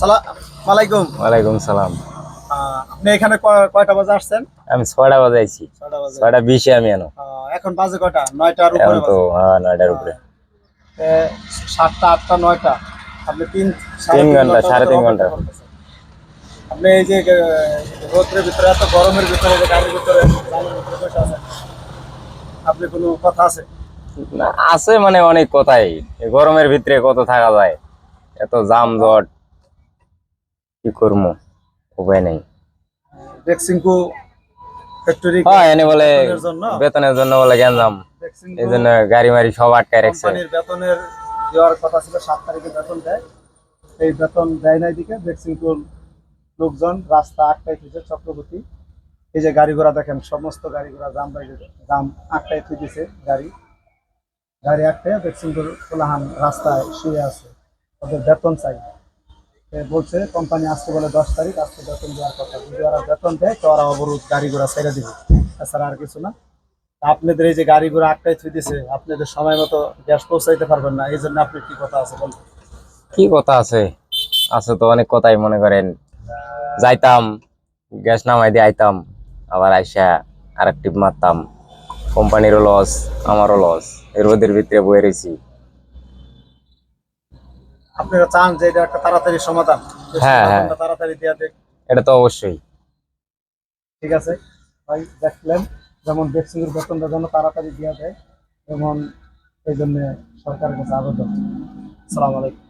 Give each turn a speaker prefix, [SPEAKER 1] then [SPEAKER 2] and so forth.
[SPEAKER 1] আসসালামু আলাইকুম।
[SPEAKER 2] ওয়ালাইকুম সালাম।
[SPEAKER 1] আপনি এখানে কয়টা বাজে আসছেন?
[SPEAKER 2] আমি ৬টা বাজে আইছি।
[SPEAKER 1] ৬টা বাজে।
[SPEAKER 2] ৬টা ২০-এ আমি এনো।
[SPEAKER 1] এখন বাজে কয়টা? ৯টার
[SPEAKER 2] এখন
[SPEAKER 1] উপরে
[SPEAKER 2] তো
[SPEAKER 1] বাজে।
[SPEAKER 2] ৯টার উপরে।
[SPEAKER 1] ৭টা ৮টা ৯টা আপনি
[SPEAKER 2] ৩
[SPEAKER 1] ৩.৫
[SPEAKER 2] ঘন্টা,
[SPEAKER 1] ঘন্টা
[SPEAKER 2] সাড়ে
[SPEAKER 1] ধরে
[SPEAKER 2] ৩ ঘন্টা।
[SPEAKER 1] অপেক্ষা করতেছেন। আপনি এই যে রোদ্রের ভিতরে এত গরমের ভিতরে যে গাড়ির ভিতরে জালের ভিতরে বসে আছেন, আপনি কোনো কথা আছে?
[SPEAKER 2] না, আছে মানে অনেক কথাই। এই গরমের ভিতরে কত থাকা যায়? এত যানজট, কি করবো? উপায় নেই।
[SPEAKER 1] বেক্সিমকো ফ্যাক্টরি
[SPEAKER 2] হ্যাঁ, এনে বলে
[SPEAKER 1] বেতনের জন্য
[SPEAKER 2] বেতনের জন্য বলে গ্যাঞ্জাম। এই
[SPEAKER 1] বেক্সিমকো
[SPEAKER 2] জন্য গাড়ি মারি সব আটকায় রাখছে।
[SPEAKER 1] কোম্পানির বেতনের দেওয়ার কথা ছিল ৭ তারিখে বেতন দেয়। এই বেতন দেয় নাই দিকে বেক্সিমকোর লোকজন রাস্তা আটকায় দিয়েছে চক্রবর্তী। এই যে গাড়ি ঘোড়া দেখেন, সমস্ত গাড়ি ঘোড়া জাম আটকায় দিয়েছে। গাড়ি গাড়ি আটকায় বেক্সিমকোর কোলাহান রাস্তায় শুয়ে আছে। ওদের বেতন চাই। বলছে কোম্পানি আসতে বলে 10 তারিখ, আসতে বেতন দেওয়ার কথা। যদি ওরা বেতন দেয় তো ওরা অবরোধ গাড়ি ঘোড়া ছেড়ে দিবে, তাছাড়া আর কিছু না। আপনাদের এই যে গাড়ি ঘোড়া আটকায় দিয়েছে, আপনাদের সময় মতো গ্যাস পৌঁছাইতে পারবেন না, এই জন্য আপনি কি কথা আছে বলুন?
[SPEAKER 2] কি কথা আছে? আছে তো অনেক কথাই, মনে করেন যাইতাম, গ্যাস নামাই দিয়ে আইতাম, আবার আইসা আরেক টিপ মারতাম। কোম্পানিরও লস, আমারও লস। এর রোদের ভিতরে বয়ে রয়েছি।
[SPEAKER 1] আপনারা চান যে এটা একটা তাড়াতাড়ি সমাধান,
[SPEAKER 2] হ্যাঁ, হ্যাঁ,
[SPEAKER 1] বেতনটা তাড়াতাড়ি দেওয়া দেখ।
[SPEAKER 2] এটা তো অবশ্যই।
[SPEAKER 1] ঠিক আছে ভাই, দেখলেন যেমন বেক্সিমকোর বেতনটা যেন তাড়াতাড়ি দেওয়া দেয়, যেমন এই জন্য সরকারের কাছে আবেদন। আসসালামু আলাইকুম।